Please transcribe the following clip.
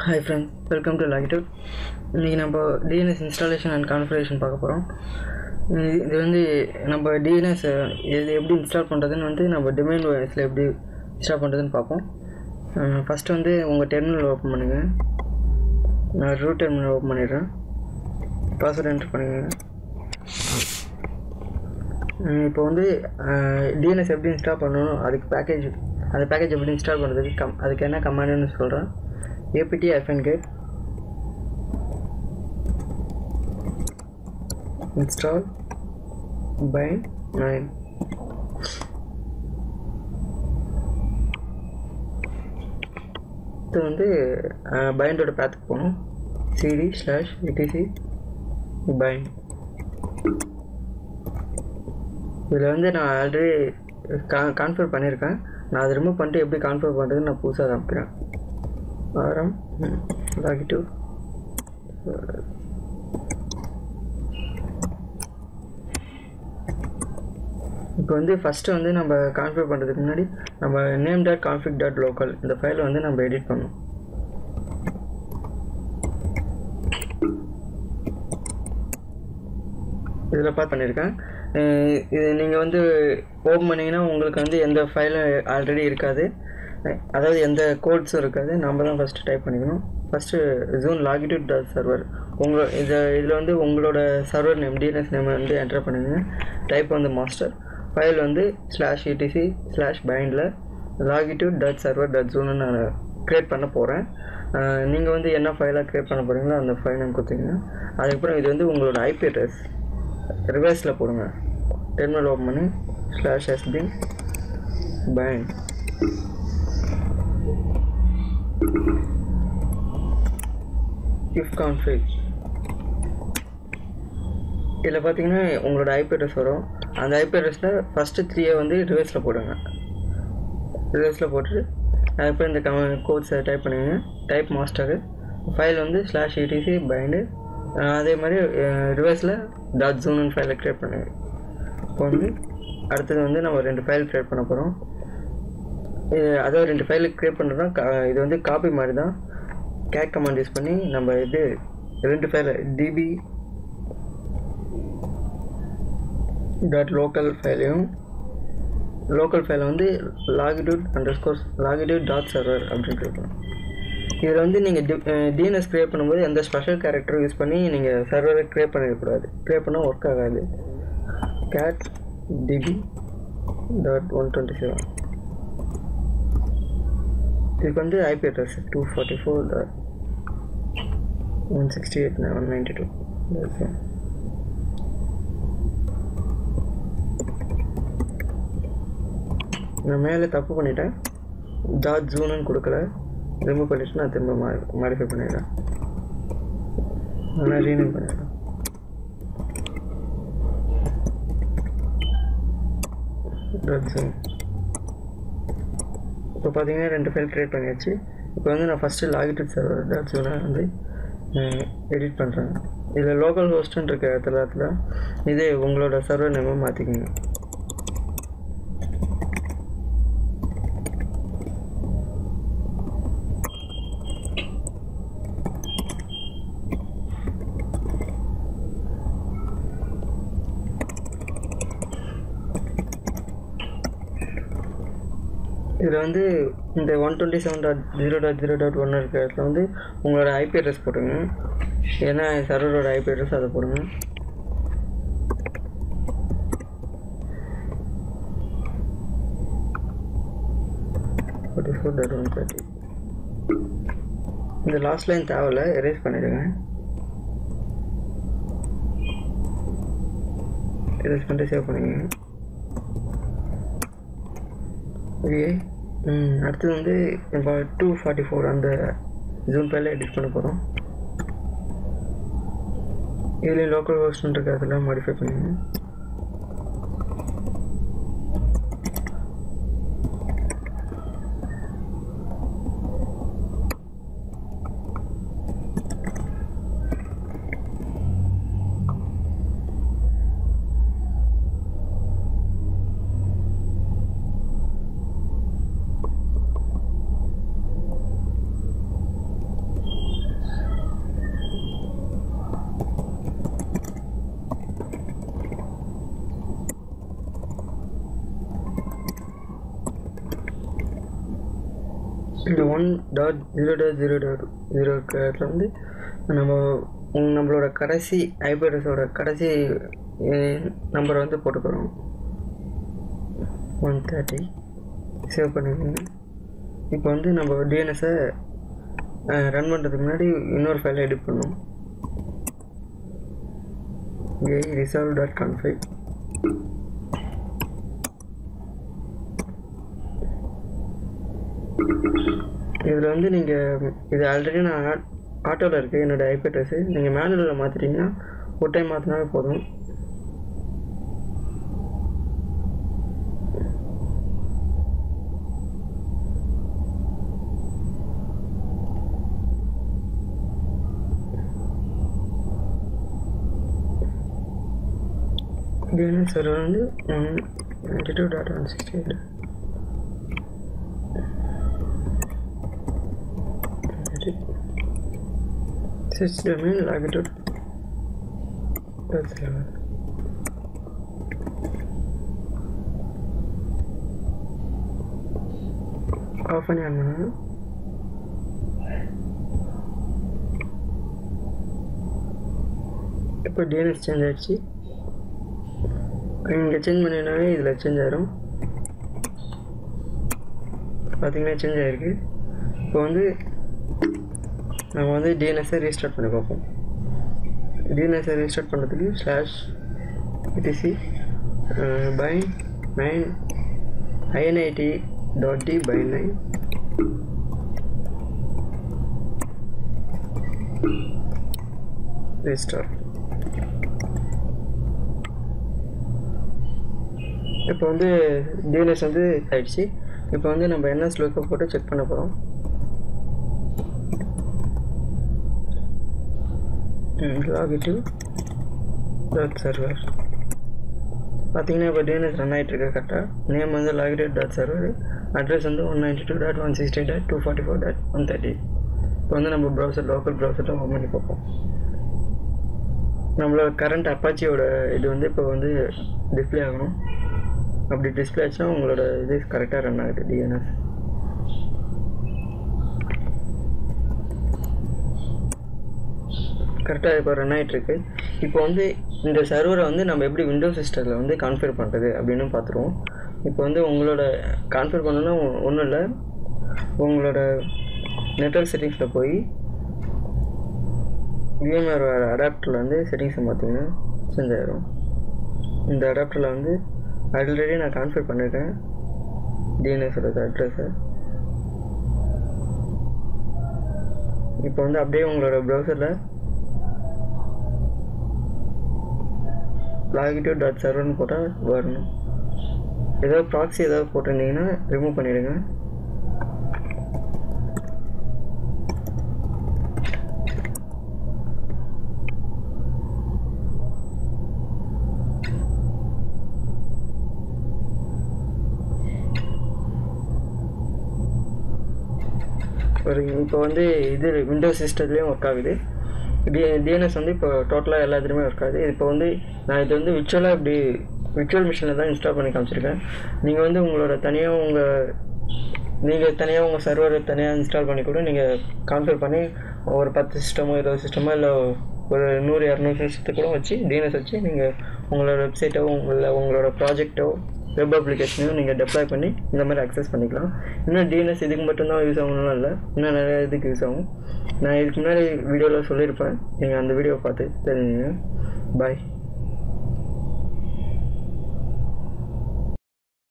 Hi friends, welcome to Logitech. இன்றைக்கி நம்ம DNS installation and configuration பார்க்க போகிறோம். இது வந்து நம்ம DNS இது எப்படி இன்ஸ்டால் பண்ணுறதுன்னு வந்து நம்ம டொமைன் ஓஎஸில் எப்படி இன்ஸ்டால் பண்ணுறதுன்னு பார்ப்போம். ஃபஸ்ட்டு வந்து உங்கள் டெர்மினல் ஓப்பன் பண்ணுங்கள். நான் ரூட் டெர்மினல் ஓப்பன் பண்ணிடுறேன். பாஸ்வேர்ட் என்ட்ரு பண்ணுங்கள். இப்போ வந்து DNS எப்படி இன்ஸ்டால் பண்ணணும், அதுக்கு அந்த பேக்கேஜ் எப்படி இன்ஸ்டால் பண்ணுறதுக்கு அதுக்கு என்ன கமாண்டுன்னு சொல்கிறேன். apt-get install bind 9. இது வந்து பைண்டோட பேத்துக்கு போகணும். cd/etc bind. இதில் வந்து நான் ஆல்ரெடி கான்ஃபிகர் பண்ணியிருக்கேன். நான் அதை ரிமூவ் பண்ணிட்டு எப்படி கான்ஃபிகர் பண்ணுறதுன்னு நான் புதுசாக காமிக்கிறேன். Logitech இப்போ வந்து ஃபஸ்ட்டு வந்து நம்ம கான்ஃபிகர் பண்ணுறதுக்கு முன்னாடி நம்ம name.config.local இந்த ஃபைலை வந்து நம்ம எடிட் பண்ணணும். இதில் பண்ணியிருக்கேன். இது நீங்கள் வந்து ஓப்பன் பண்ணிங்கன்னா உங்களுக்கு வந்து எந்த ஃபைலும் ஆல்ரெடி இருக்காது, அதாவது எந்த கோட்ஸும் இருக்காது. நம்ம தான் ஃபஸ்ட்டு டைப் பண்ணிக்கணும். ஃபஸ்ட்டு ஜூன் logitech.server இதில் வந்து உங்களோட சர்வர் நேம் DNS நேம் வந்து என்டர் பண்ணுங்க. டைப் வந்து மாஸ்டர். ஃபைல் வந்து /etc/bind logitech.server.zone நான் க்ரியேட் பண்ண போகிறேன். நீங்கள் வந்து என்ன ஃபைலாக க்ரியேட் பண்ண போகிறீங்களோ அந்த ஃபைல் நேம் கொடுத்தீங்கன்னா அதுக்கப்புறம் இது வந்து உங்களோட ஐபி அட்ரஸ் ரிவர்ஸில் போடுங்க. டெர்மினல் ஓப்பன் பண்ணி /sbin bind ifconfig. இதில் பார்த்தீங்கன்னா உங்களோட ஐபி அட்ரஸ் வரும். அந்த ஐபி அட்ரஸில் ஃபஸ்ட்டு 3 வந்து ரிவர்ஸில் போடுங்க. ரிவர்ஸில் போட்டுட்டு அதுக்கப்புறம் இந்த கோட்ஸை டைப் பண்ணுங்க. டைப் மாஸ்டரு ஃபைல் வந்து /etc bind அதே மாதிரி ரிவர்ஸில் .zone ஃபைலை க்ரியேட் பண்ணுங்க. இப்போ வந்து அடுத்தது வந்து நம்ம 2 ஃபைல் க்ரியேட் பண்ண போகிறோம். அதாவது 2 ஃபைல் க்ரியேட் பண்ணுறோம். இது வந்து காப்பி மாதிரி தான். cat கமாண்ட் யூஸ் பண்ணி நம்ம இது 2 ஃபைலை db.local ஃபைலையும் லோக்கல் ஃபைலை வந்து logitech_logitech.server அப்படின்னு க்ரியேட் பண்ணணும். இதில் வந்து நீங்கள் DNS க்ரியேட் பண்ணும்போது எந்த ஸ்பெஷல் கேரக்டர் யூஸ் பண்ணி நீங்கள் சர்வரை க்ரியேட் பண்ணிடக்கூடாது. க்ரியேட் பண்ணால் ஒர்க் ஆகாது. cat db.127 இதுக்கு வந்து ஐபி அட்ரஸ் 244.168.192. நான் மேலே தப்பு பண்ணிட்டேன். .zone கொடுக்கல, ரிமூவ் பண்ணிட்டு நான் திரும்ப மாடிஃபை பண்ணிடுறேன். நான் ரீநேம் பண்ணிடுறேன். இப்போ பார்த்தீங்கன்னா 2 ஃபைல் க்ரியேட் பண்ணியாச்சு. இப்போ வந்து நான் ஃபஸ்ட்டு logitech.server.zone வந்து எடிட் பண்ணுறேன். இதில் லோக்கல் ஹோஸ்ட்டுன்னு இருக்க இடத்துல இதே உங்களோட சர்வர் நேமை மாற்றிக்கிங்க. இதில் வந்து இந்த 127.0.0.1 இருக்கிற இடத்துல வந்து உங்களோட ஐபி அட்ரஸ் போட்டுங்க. ஏன்னா சர்வரோட ஐபி அட்ரஸ் அதை போடுங்க. இந்த லாஸ்ட் லைன் தேவையில்ல, எரேஸ் பண்ணிடுங்க. எரேஸ் பண்ணிட்டு சேவ் பண்ணிங்க. ஓகே, அடுத்தது வந்து இப்போ 244 அந்த ஜூன் ஃபைலை எடிட் பண்ண போகிறோம். இதில் லோக்கல் ஹோஸ்ட்னு இருக்க அதெல்லாம் மாடிஃபை பண்ணுங்க. 1.0.0.0 வந்து நம்மளோட கடைசி ஐபி அட்ரஸோட கடைசி நம்பரை வந்து போட்டுக்கிறோம். 130 சேவ் பண்ணிக்கோங்க. இப்போ வந்து நம்ம டிஎன்எஸை ரன் பண்ணுறதுக்கு முன்னாடி இன்னொரு ஃபைலை எடிட் பண்ணுவோம். இங்கே resolve.config இதில் வந்து நீங்கள் இது ஆல்ரெடி நான் ஆட்டோவில் இருக்குது என்னோடய ஐபி அட்ரஸு. நீங்கள் மேனுவலில் மாற்றிட்டிங்கன்னா ஒரு டைம் மாற்றினாவே போதும். DNS சர்வர் வந்து 92.168 Switch domain login server. Off பண்ணி ஆன் பண்ணுங்க. இப்போ DNS சேஞ்ச் ஆகிடுச்சு. இங்கே சேஞ்ச் பண்ணினாவே இதில் சேஞ்ச் ஆகிடும். பார்த்திங்கன்னா சேஞ்ச் ஆகிருக்கு. இப்போ வந்து நம்ம வந்து டிஎன்எஸை ரீஸ்டார்ட் பண்ணி பார்ப்போம். டிஎன்எஸை ரீஸ்டார்ட் பண்ணுறதுக்கு /etc bind 9 init.d bind 9 restart. இப்போ வந்து டிஎன்எஸ் வந்து ஆயிடுச்சு. இப்போ வந்து நம்ம NS lookup போட்டு செக் பண்ண போகிறோம். login to .server பார்த்தீங்கன்னா இப்போ டிஎன்எஸ் ரன் ஆகிட்டுருக்கு. கரெக்டாக நேம் வந்து login.server, அட்ரஸ் வந்து 192.168.244.130. இப்போ வந்து நம்ம ப்ரௌசர் லோக்கல் ப்ரௌசரில் ஓப்பன் பண்ணி பார்ப்போம். நம்மளோட கரண்ட் அப்பாச்சியோட இது வந்து இப்போ வந்து டிஸ்பிளே ஆகணும். அப்படி டிஸ்பிளே ஆச்சுன்னா உங்களோட இது கரெக்டாக ரன் ஆகுது டிஎன்எஸ். கரெக்டாக இப்போ ரன் ஆகிட்டுருக்கு. இப்போ வந்து இந்த சர்வரை வந்து நம்ம எப்படி விண்டோஸ் சிஸ்டத்தில் வந்து கான்ஃபிகர் பண்ணுறது அப்படின்னு பார்த்துருவோம். இப்போ வந்து உங்களோட கான்ஃபிகர் பண்ணணுன்னா ஒன்றும் இல்லை, உங்களோட நெட்வொர்க் செட்டிங்ஸில் போய் VMware அடாப்டரில் வந்து செட்டிங்ஸை பார்த்தீங்கன்னா சேஞ்ச் ஆகிடும். இந்த அடாப்டரில் வந்து ஆல்ரெடி நான் கான்ஃபிகர் பண்ணியிருக்கேன் டிஎன்எஸோட அட்ரஸை. இப்போ வந்து அப்படியே உங்களோட ப்ரௌசரில் login.serverன்னு போட்டால் வரணும். ஏதாவது ப்ராக்ஸி ஏதாவது போட்டிருந்தீங்கன்னா ரிமூவ் பண்ணிவிடுங்க. இப்போ வந்து இது விண்டோஸ் சிஸ்டத்துலேயும் ஒர்க் ஆகுது. டிஎன்எஸ் வந்து இப்போ டோட்டலாக எல்லாத்துலேயுமே ஒர்க் ஆகுது. இப்போ வந்து நான் இது வந்து விர்ச்சுவலாக இப்படி விர்ச்சுவல் மிஷினில் தான் இன்ஸ்டால் பண்ணி காமிச்சிருக்கேன். நீங்கள் வந்து உங்களோட தனியாக உங்கள் சர்வரை தனியாக இன்ஸ்டால் பண்ணி கூட நீங்கள் கான்ஃபிகர் பண்ணி ஒரு 10 சிஸ்டமோ 20 சிஸ்டமோ இல்லை ஒரு 100-200 சிஸ்டத்தை கூட வச்சு டிஎன்எஸ் வச்சு நீங்கள் உங்களோட வெப்சைட்டோ உங்களோட ப்ராஜெக்டோ வெப் அப்ளிகேஷனையும் நீங்கள் டெப்ளாய் பண்ணி இந்த மாதிரி அக்சஸ் பண்ணிக்கலாம். இன்னும் டிஎன்எஸ் இதுக்கு மட்டும்தான் யூஸ் ஆகணும்னு இல்லை, இன்னும் நிறையா இதுக்கு யூஸ் ஆகும். நான் இதுக்கு முன்னாடி வீடியோவில் சொல்லியிருப்பேன், நீங்கள் அந்த வீடியோவை பார்த்து தெரிஞ்சுங்க. பாய்.